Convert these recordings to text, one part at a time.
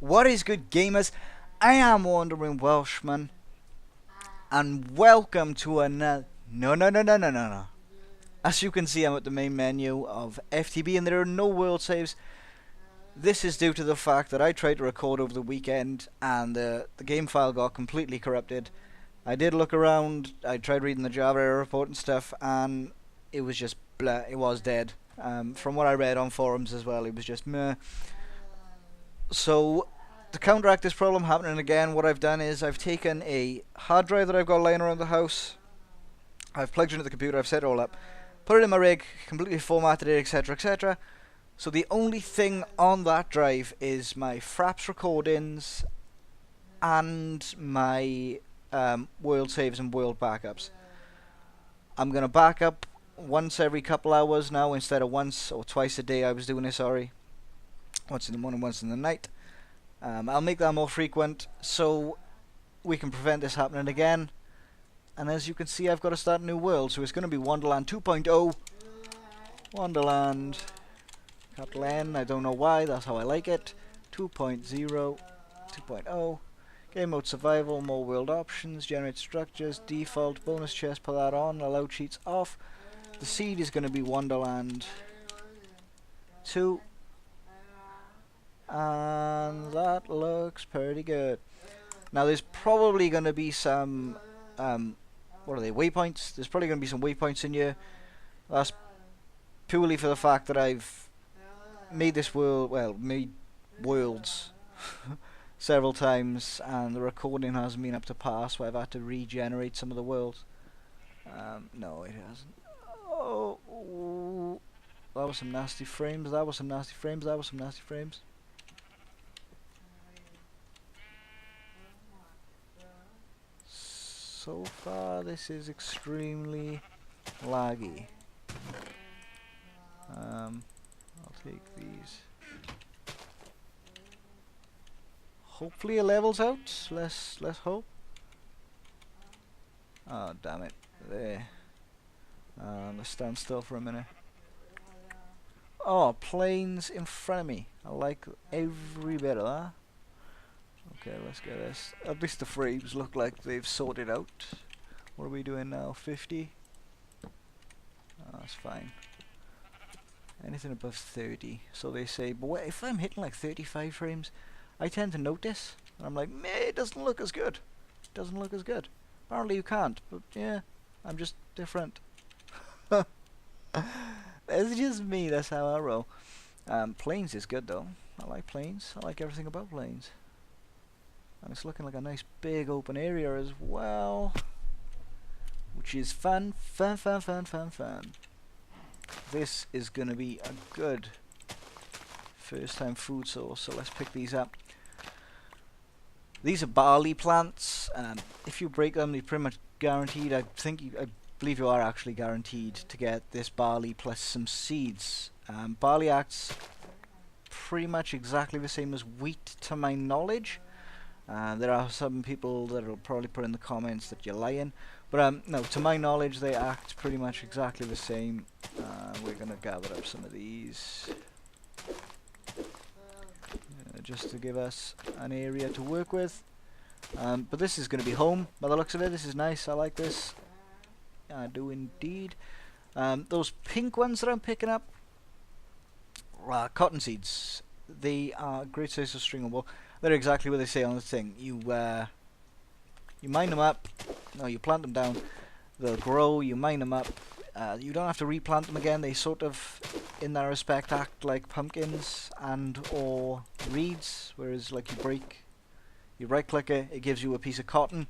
What is good, gamers? I am Wandering Welshman, and welcome to another. No. As you can see, I'm at the main menu of FTB, and there are no world saves. This is due to the fact that I tried to record over the weekend, and the game file got completely corrupted. I did look around. I tried reading the Java error report and stuff, and it was just blah. It was dead. From what I read on forums as well, it was just meh. So, to counteract this problem happening again, what I've done is I've taken a hard drive that I've got lying around the house, I've plugged it into the computer, I've set it all up, put it in my rig, completely formatted it, etc, etc. So the only thing on that drive is my Fraps recordings and my world saves and world backups. I'm going to back up once every couple hours now instead of once or twice a day I was doing this, sorry. Once in the morning, once in the night. I'll make that more frequent so we can prevent this happening again. And as you can see, I've got to start a new world, so it's going to be WanderLand 2.0. WanderLand, capital N, I don't know why, that's how I like it. 2.0, 2.0. Game mode survival, more world options, generate structures, default, bonus chest, put that on, allow cheats off. The seed is going to be WanderLand 2. And that looks pretty good. Now there's probably going to be some, what are they, waypoints? There's probably going to be some waypoints in here. That's purely for the fact that I've made this world, well, made worlds several times, and the recording hasn't been up to par, so I've had to regenerate some of the worlds. No, it hasn't. Oh, that was some nasty frames, that was some nasty frames, that was some nasty frames. So far, this is extremely laggy. I'll take these. Hopefully it levels out. Let's hope. Oh, damn it. There. Let's stand still for a minute. Oh, planes in front of me. I like every bit of that. Okay, let's get this. At least the frames look like they've sorted out. What are we doing now? 50? Oh, that's fine. Anything above 30. So they say, but what, if I'm hitting like 35 frames, I tend to notice. And I'm like, meh, it doesn't look as good. It doesn't look as good. Apparently you can't, but yeah, I'm just different. That's just me, that's how I roll. Planes is good though. I like planes. I like everything about planes. And it's looking like a nice big open area as well, which is fun. This is going to be a good first time food source, so let's pick these up. These are barley plants. If you break them, you're pretty much guaranteed, I believe you are actually guaranteed to get this barley plus some seeds. Barley acts pretty much exactly the same as wheat to my knowledge. There are some people that will probably put in the comments that you're lying, but no, to my knowledge they act pretty much exactly the same. We're going to gather up some of these just to give us an area to work with, but this is going to be home by the looks of it. This is nice, I like this. I do indeed. Those pink ones that I'm picking up are cotton seeds. They are a great source of string wool. They're exactly what they say on the thing. You mine them up. No, you plant them down. They'll grow. You mine them up. You don't have to replant them again. They sort of, in that respect, act like pumpkins and or reeds. Whereas, like you right-click it, it gives you a piece of cotton.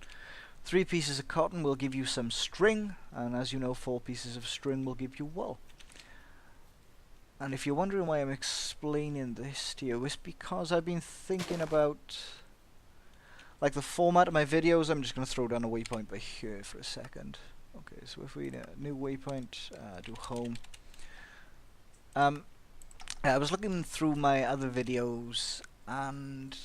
3 pieces of cotton will give you some string, and as you know, 4 pieces of string will give you wool. And if you're wondering why I'm explaining this to you, it's because I've been thinking about like the format of my videos. I'm just going to throw down a waypoint by here for a second. Okay, so if we new waypoint, do home. I was looking through my other videos and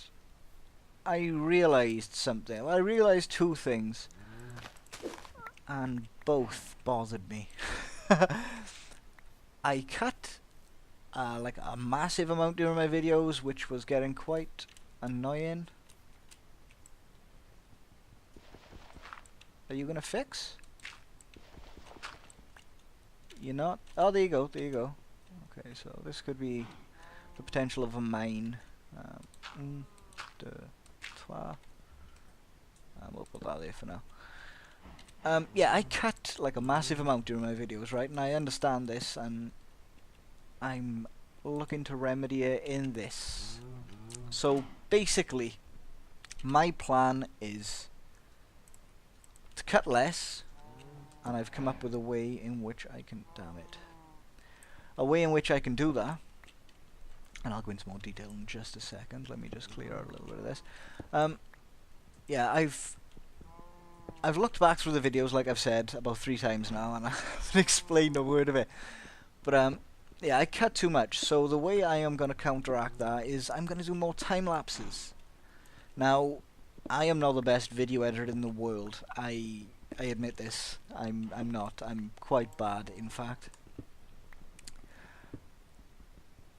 I realized something. Well, I realized 2 things, and both bothered me. I cut like a massive amount during my videos, which was getting quite annoying. Are you gonna fix? You're not? Oh, there you go, there you go. Okay, so this could be the potential of a mine. Un, deux, trois. We'll put that there for now. Yeah, I cut like a massive amount during my videos, right? And I understand this, and I'm looking to remedy it in this. So basically, my plan is to cut less, and I've come up with a way in which I can, damn it, a way in which I can do that. And I'll go into more detail in just a second. Let me just clear out a little bit of this. Yeah, I've looked back through the videos, like I've said, about 3 times now, and I haven't explained a word of it. But yeah, I cut too much, so the way I am going to counteract that is I'm going to do more time lapses. Now, I am not the best video editor in the world. I admit this. I'm not. I'm quite bad, in fact.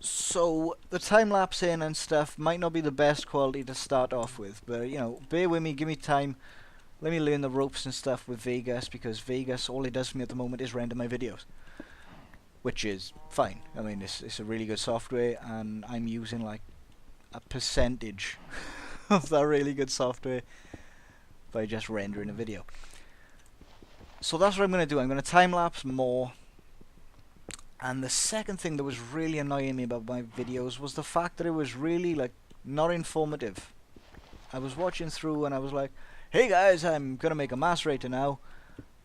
So the time lapsing and stuff might not be the best quality to start off with, but you know, bear with me, give me time. Let me learn the ropes and stuff with Vegas, because Vegas, all it does for me at the moment is render my videos, which is fine. I mean, it's a really good software, and I'm using like a percentage of that really good software by just rendering a video. So that's what I'm going to do. I'm going to time lapse more. And the second thing that was really annoying me about my videos was the fact that it was really like not informative. I was watching through and I was like, hey guys, I'm gonna make a macerator now.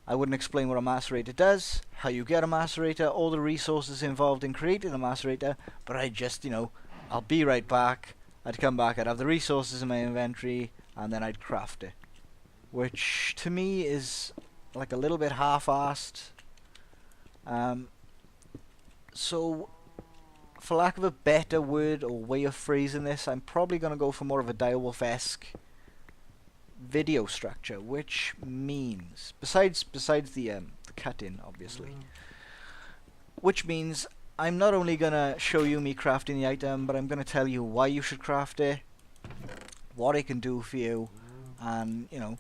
I wouldn't explain what a macerator does, how you get a macerator, all the resources involved in creating a macerator, but I just, you know, I'll be right back. I'd come back, I'd have the resources in my inventory, and then I'd craft it. Which to me is like a little bit half-assed. So, for lack of a better word or way of phrasing this, I'm probably going to go for more of a direwolf-esque video structure, which means, besides the cutting, obviously, which means I'm not only going to show you me crafting the item, but I'm going to tell you why you should craft it, what it can do for you, and, you know,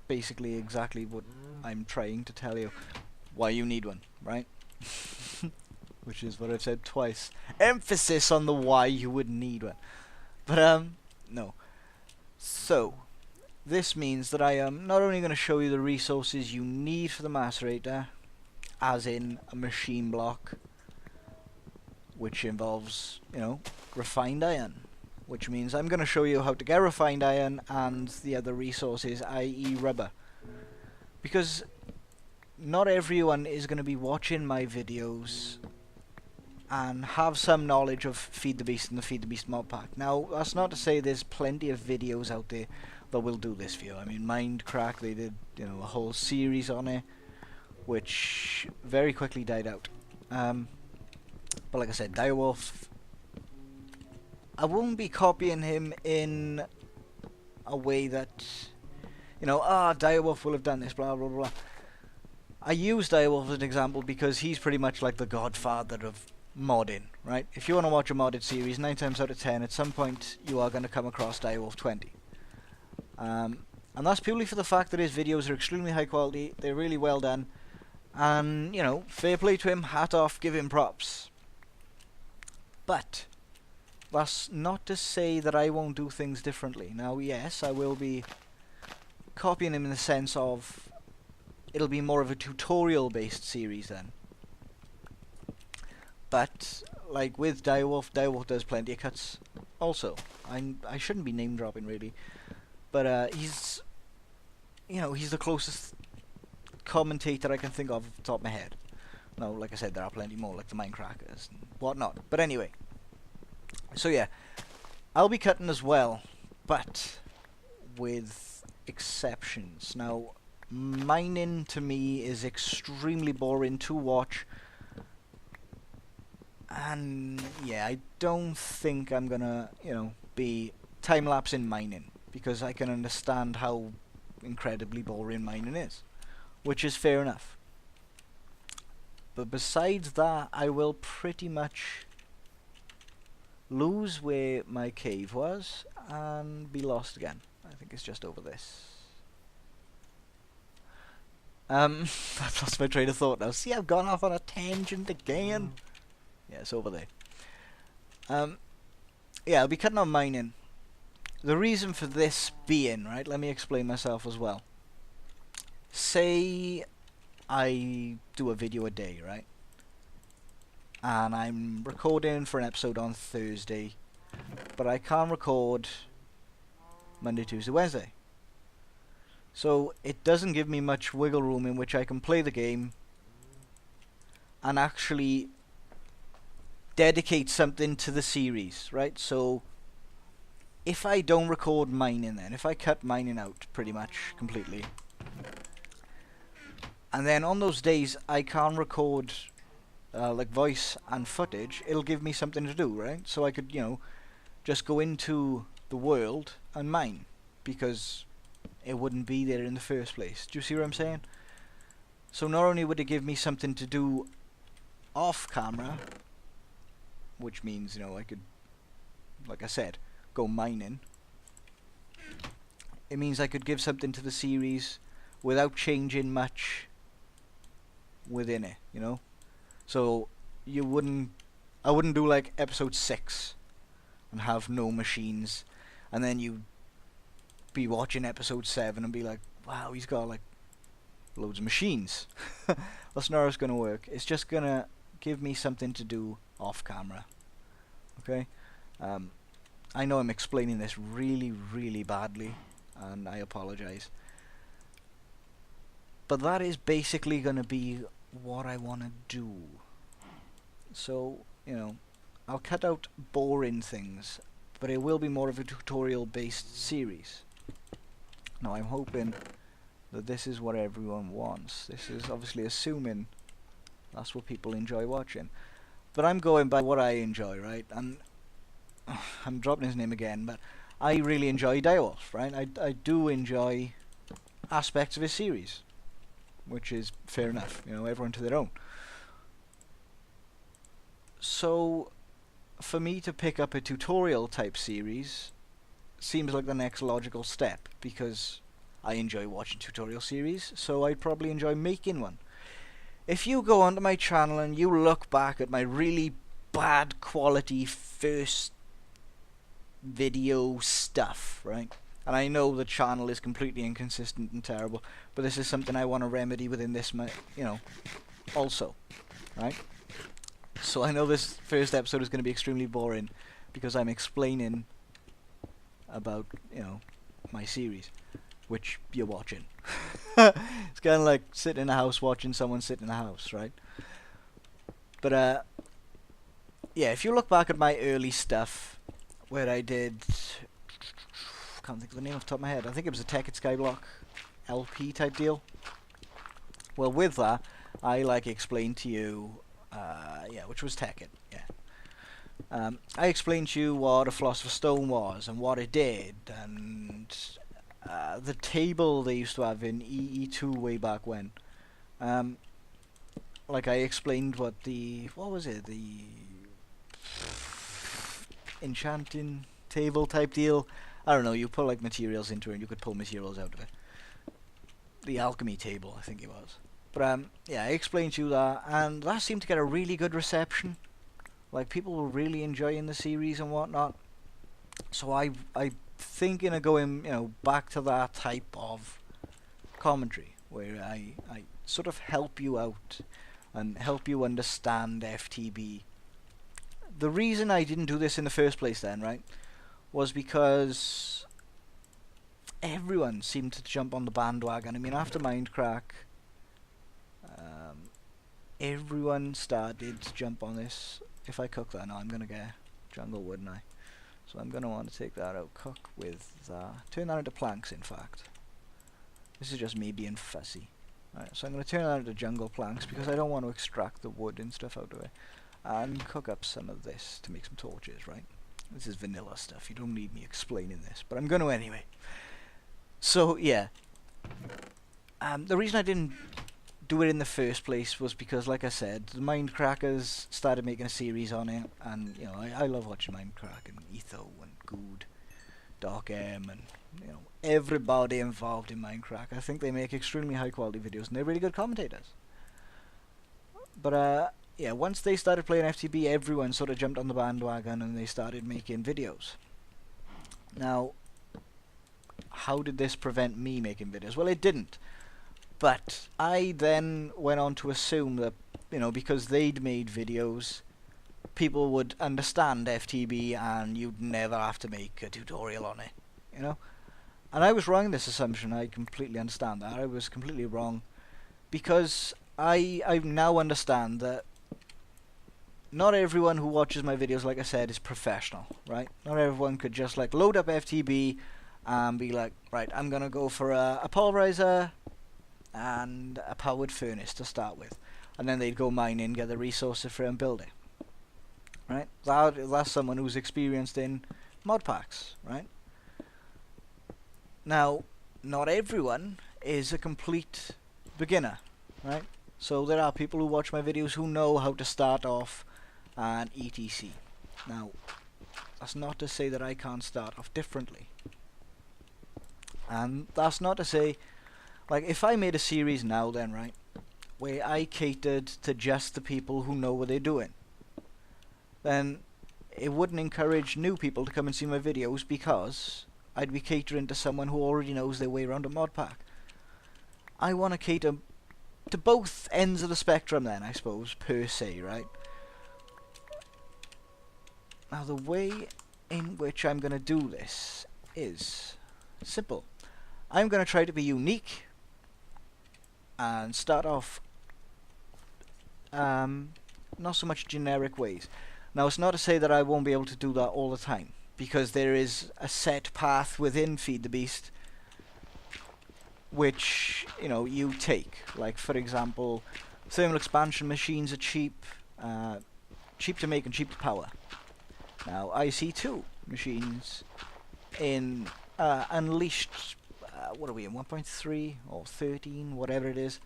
basically exactly what I'm trying to tell you, why you need one, right? Which is what I've said twice. Emphasis on the why you would need one. But no. So this means that I am not only going to show you the resources you need for the macerator, as in a machine block, which involves, you know, refined iron, which means I'm going to show you how to get refined iron and the other resources, i.e. rubber, because not everyone is going to be watching my videos and have some knowledge of Feed the Beast and the Feed the Beast mod pack. Now, that's not to say there's plenty of videos out there that will do this for you. I mean, Mindcrack, they did, you know, a whole series on it, which very quickly died out. But like I said, Direwolf, I won't be copying him in a way that, you know, Direwolf will have done this, blah, blah, blah. I use Direwolf as an example because he's pretty much like the godfather of modding, right? If you want to watch a modded series, 9 times out of 10, at some point you are going to come across Direwolf 20. And that's purely for the fact that his videos are extremely high quality, they're really well done, and, you know, fair play to him, hat off, give him props. But that's not to say that I won't do things differently. Now, yes, I will be copying him in the sense of it'll be more of a tutorial-based series then. But, like with Direwolf, Direwolf does plenty of cuts also. I shouldn't be name-dropping, really. But he's, you know, he's the closest commentator I can think of off the top of my head. Now, like I said, there are plenty more, like the Minecrackers and whatnot. But anyway. So yeah, I'll be cutting as well, but with exceptions. Now, mining to me is extremely boring to watch, and yeah, I don't think I'm gonna, you know, be time-lapsing mining, because I can understand how incredibly boring mining is, which is fair enough. But besides that, I will pretty much lose where my cave was, and be lost again. I think it's just over this. I've lost my train of thought now. See, I've gone off on a tangent again. Yeah, it's over there. Yeah, I'll be cutting on mining. The reason for this being, right, let me explain myself as well. Say I do a video a day, right? And I'm recording for an episode on Thursday, but I can't record Monday, Tuesday, Wednesday. So it doesn't give me much wiggle room in which I can play the game and actually dedicate something to the series, right? So if I don't record mining then, if I cut mining out pretty much completely, and then on those days I can't record like voice and footage, it'll give me something to do, right? So I could, you know, just go into the world and mine, because it wouldn't be there in the first place. Do you see what I'm saying? So not only would it give me something to do off camera, which means, you know, I could, like I said, go mining. It means I could give something to the series without changing much within it, you know? So I wouldn't do like episode 6 and have no machines, and then you be watching episode 7 and be like, wow, he's got like loads of machines. That's not how it's gonna work. It's just gonna give me something to do off camera. Okay? I know I'm explaining this really, really badly, and I apologize. But that is basically gonna be what I wanna do. So, you know, I'll cut out boring things, but it will be more of a tutorial based series. Now I'm hoping that this is what everyone wants. This is obviously assuming that's what people enjoy watching. But I'm going by what I enjoy, right? And I'm dropping his name again, but I really enjoy Direwolf, right? I do enjoy aspects of his series, which is fair enough, you know, everyone to their own. So for me to pick up a tutorial type series seems like the next logical step, because I enjoy watching tutorial series, so I'd probably enjoy making one. If you go onto my channel and you look back at my really bad quality first video stuff, right? And I know the channel is completely inconsistent and terrible, but this is something I want to remedy within this, you know, also, right? So I know this first episode is going to be extremely boring because I'm explaining about, you know, my series, which you're watching. It's kind of like sitting in a house watching someone sit in a house, right? But yeah, if you look back at my early stuff where I did, can't think of the name off the top of my head, I think it was a Tech It Skyblock LP type deal. Well, with that, I like explained to you, yeah, which was Tech It, yeah. I explained to you what a Philosopher's Stone was and what it did, and the table they used to have in EE2 way back when. Like I explained what was it, the enchanting table type deal. I don't know, you put like materials into it and you could pull materials out of it. The alchemy table, I think it was. But yeah, I explained to you that, and that seemed to get a really good reception. Like, people were really enjoying the series and whatnot. So I thinking of going, you know, back to that type of commentary where I sort of help you out and help you understand FTB. The reason I didn't do this in the first place then, right, was because everyone seemed to jump on the bandwagon. I mean, after Mindcrack, everyone started to jump on this. If I cook that now, I'm gonna get jungle, wouldn't I? So I'm gonna want to take that out, cook with turn that into planks, in fact. This is just me being fussy. Alright, so I'm gonna turn that into jungle planks because I don't want to extract the wood and stuff out of it. And cook up some of this to make some torches, right? This is vanilla stuff, you don't need me explaining this, but I'm gonna anyway. So yeah, the reason I didn't do it in the first place was because, like I said, the Mindcrackers started making a series on it, and you know, I love watching Mindcrack and Etho and Good, Doc M, and you know, everybody involved in Mindcrack. I think they make extremely high quality videos, and they're really good commentators. But yeah, once they started playing FTB, everyone sort of jumped on the bandwagon and they started making videos. Now, how did this prevent me making videos? Well, it didn't. But I then went on to assume that, you know, because they'd made videos, people would understand FTB and you'd never have to make a tutorial on it, you know? And I was wrong in this assumption. I completely understand that. I was completely wrong. Because I now understand that not everyone who watches my videos, like I said, is professional, right? Not everyone could just like load up FTB and be like, right, I'm gonna go for a pulverizer and a powered furnace to start with, and then they'd go mining, get the resources for it and build it, right? That's someone who's experienced in mod packs, right? Now, not everyone is a complete beginner, right? So there are people who watch my videos who know how to start off and etc. Now, that's not to say that I can't start off differently. And that's not to say, like, if I made a series now then, right, where I catered to just the people who know what they're doing, then it wouldn't encourage new people to come and see my videos because I'd be catering to someone who already knows their way around a mod pack. I want to cater to both ends of the spectrum then, I suppose, per se, right? Now, the way in which I'm going to do this is simple. I'm going to try to be unique and start off not so much generic ways. Now, it's not to say that I won't be able to do that all the time, because there is a set path within Feed the Beast which, you know, you take. Like, for example, thermal expansion machines are cheap to make and cheap to power. Now, IC2 machines in Unleashed, what are we in, 1.3 or 13, whatever it is,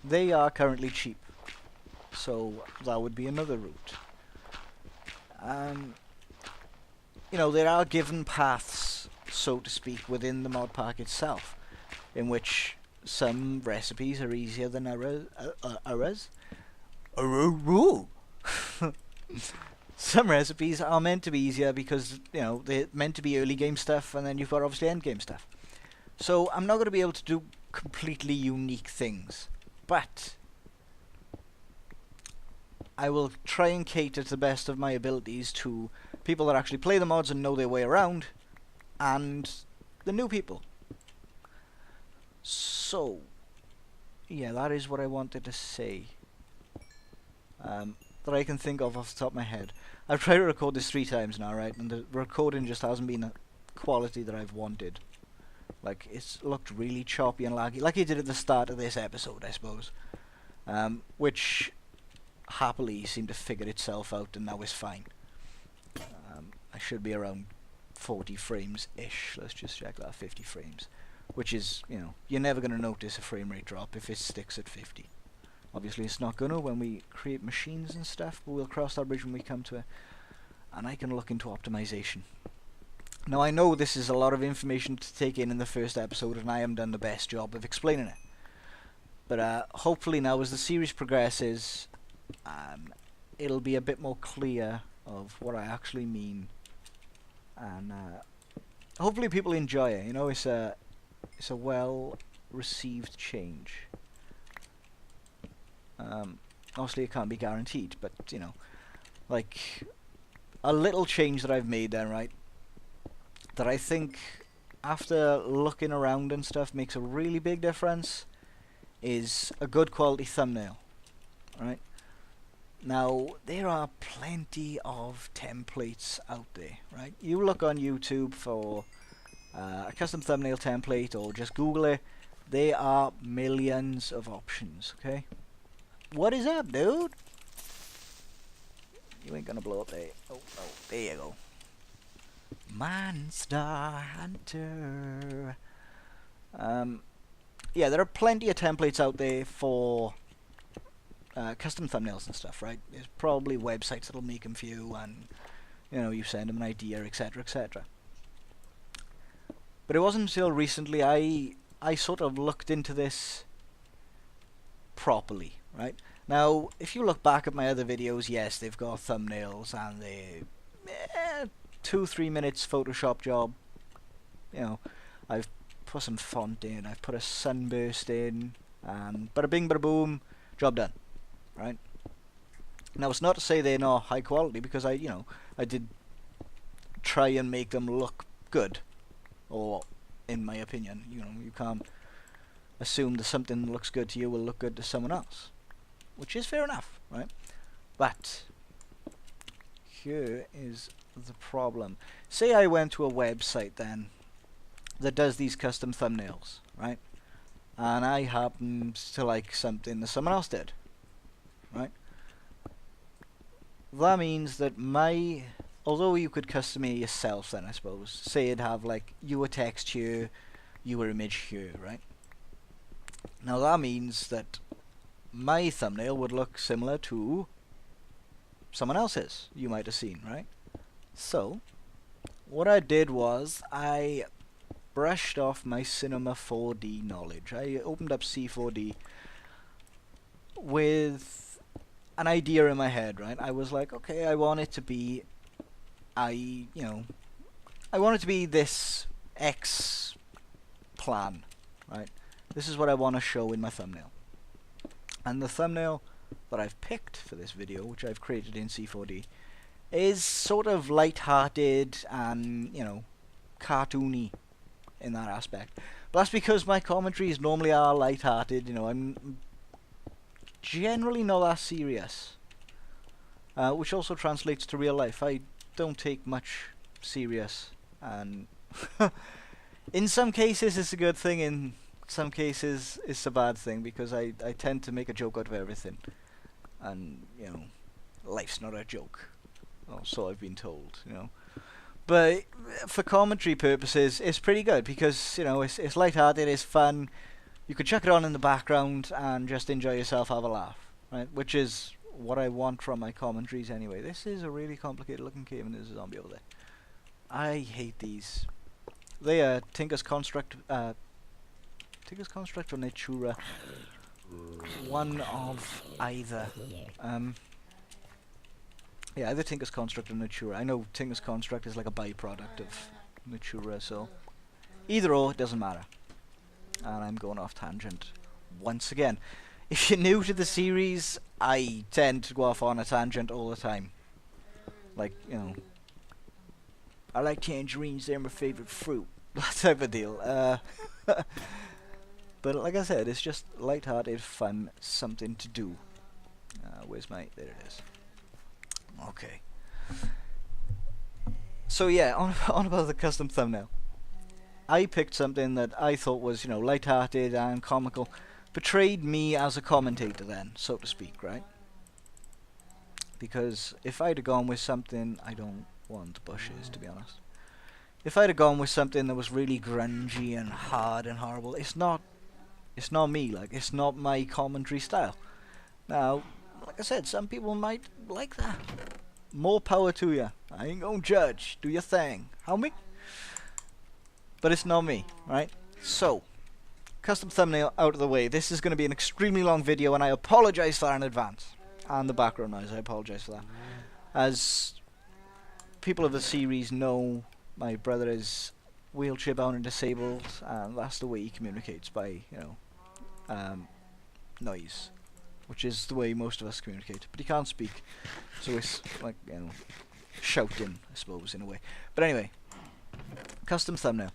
they are currently cheap. So that would be another route. You know, there are given paths, so to speak, within the mod pack itself, in which some recipes are easier than others. Some recipes are meant to be easier because, you know, they're meant to be early game stuff, and then you've got obviously end game stuff. So I'm not going to be able to do completely unique things, but I will try and cater to the best of my abilities to people that actually play the mods and know their way around, and the new people. So, yeah, that is what I wanted to say. That I can think of off the top of my head. I've tried to record this 3 times now, right? And the recording just hasn't been the quality that I've wanted. Like, it's looked really choppy and laggy, like it did at the start of this episode, I suppose. Which happily seemed to figure itself out, and now is fine. I should be around 40 frames-ish. Let's just check that, 50 frames. Which is, you know, you're never going to notice a frame rate drop if it sticks at 50. Obviously it's not gonna when we create machines and stuff, but we'll cross that bridge when we come to it. And I can look into optimization. Now, I know this is a lot of information to take in the first episode, and I haven't done the best job of explaining it. But hopefully now, as the series progresses, it'll be a bit more clear of what I actually mean. And hopefully people enjoy it. You know, it's a well-received change. Obviously it can't be guaranteed, but, you know, like, a little change that I've made then, right, that I think, after looking around and stuff, makes a really big difference, is a good quality thumbnail, right? Now, there are plenty of templates out there, right? You look on YouTube for a custom thumbnail template, or just Google it, there are millions of options, okay? What is up, dude? You ain't gonna blow up there. Oh, there you go. Monster Hunter. yeah, there are plenty of templates out there for custom thumbnails and stuff, right? There's probably websites that'll make them for you, and you know, you send them an idea, etc., etc. But it wasn't until recently I sort of looked into this properly, right? Now, if you look back at my other videos, yes, they've got thumbnails and they 2-3 minutes Photoshop job. You know, I've put some font in, I've put a sunburst in, and bada bing bada boom, job done, right? Now, it's not to say they're not high quality, because I did try and make them look good, or in my opinion, you know, you can't assume that something that looks good to you will look good to someone else, which is fair enough, right? But here is the problem. Say I went to a website then that does these custom thumbnails, right? And I happen to like something that someone else did, right? That means that although you could custom it yourself then, I suppose, say it'd have like your text here, your image here, right? Now that means that my thumbnail would look similar to someone else's you might have seen, right? So what I did was I brushed off my Cinema 4D knowledge. I opened up C4D with an idea in my head, right? I was like, okay, I want it to be this X plan, right? This is what I want to show in my thumbnail. And the thumbnail that I've picked for this video, which I've created in C4D, is sort of light-hearted and, you know, cartoony in that aspect. But that's because my commentaries normally are light-hearted, you know, I'm generally not that serious. Which also translates to real life. I don't take much serious, and in some cases it's a good thing, in some cases it's a bad thing, because I tend to make a joke out of everything, and you know, life's not a joke, or so I've been told, you know. But for commentary purposes it's pretty good, because you know, it's light-hearted, it's fun, you could chuck it on in the background and just enjoy yourself, have a laugh, right? Which is what I want from my commentaries anyway. This is a really complicated looking cave and there's a zombie over there. I hate these. They are Tinker's Construct or Natura. One of either. Yeah, either Tinker's Construct or Natura. I know Tinker's Construct is like a byproduct of Natura, so either or, it doesn't matter. And I'm going off tangent once again. If you're new to the series, I tend to go off on a tangent all the time. Like, you know, I like tangerines, they're my favorite fruit. That type of deal. But like I said, it's just light-hearted fun, something to do. Where's my... there it is. Okay. So yeah, on about the custom thumbnail. I picked something that I thought was, you know, light-hearted and comical. Portrayed me as a commentator then, so to speak, right? Because if I'd have gone with something... I don't want bushes, to be honest. If I'd have gone with something that was really grungy and hard and horrible, it's not me, like, it's not my commentary style. Now, like I said, some people might like that. More power to you. I ain't gonna judge. Do your thing. How me? But it's not me, right? So, custom thumbnail out of the way. This is going to be an extremely long video, and I apologize for that in advance. And the background noise, I apologize for that. As people of the series know, my brother is wheelchair bound and disabled, and that's the way he communicates, by, you know, noise, which is the way most of us communicate. But he can't speak, so it's like, you know, shouting, I suppose, in a way. But anyway, custom thumbnail.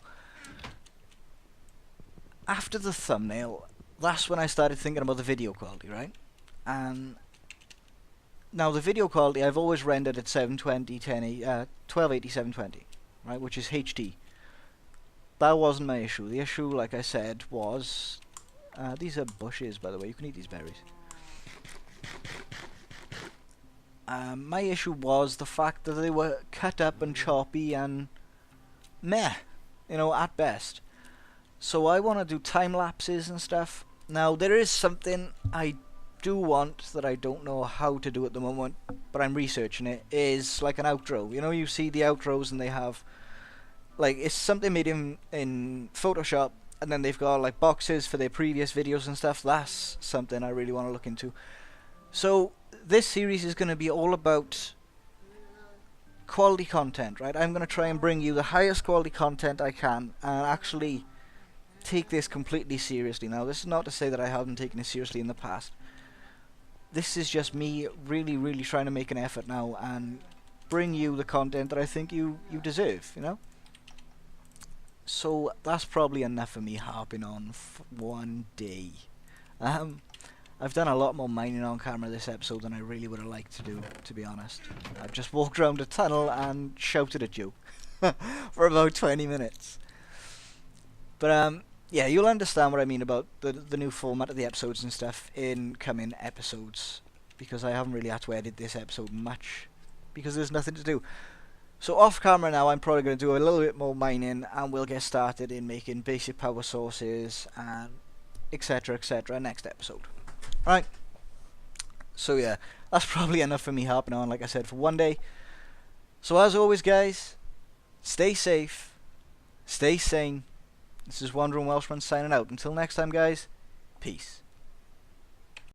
After the thumbnail, that's when I started thinking about the video quality, right? And now the video quality I've always rendered at 720, 1280, 720, right, which is HD. That wasn't my issue. The issue, like I said, was these are bushes, by the way. You can eat these berries. My issue was the fact that they were cut up and choppy and meh, you know, at best. So I want to do time lapses and stuff. Now there is something I do want that I don't know how to do at the moment, but I'm researching it, is like an outro. You know, you see the outros and they have, like, it's something made in Photoshop, and then they've got like boxes for their previous videos and stuff. That's something I really want to look into. So this series is going to be all about quality content, right? I'm going to try and bring you the highest quality content I can, and actually take this completely seriously. Now, this is not to say that I haven't taken it seriously in the past. This is just me really trying to make an effort now and bring you the content that I think you deserve, you know? So that's probably enough for me harping on one day. I've done a lot more mining on camera this episode than I really would have liked to do, to be honest. I've just walked around a tunnel and shouted at you for about 20 minutes. But yeah, you'll understand what I mean about the new format of the episodes and stuff in coming episodes, because I haven't really had to edit this episode much, because there's nothing to do. So off camera now, I'm probably going to do a little bit more mining, and we'll get started in making basic power sources and etc next episode. Right, so yeah, that's probably enough for me harping on, like I said, for one day. So as always guys, stay safe, stay sane. This is Wandering Welshman signing out. Until next time guys, peace.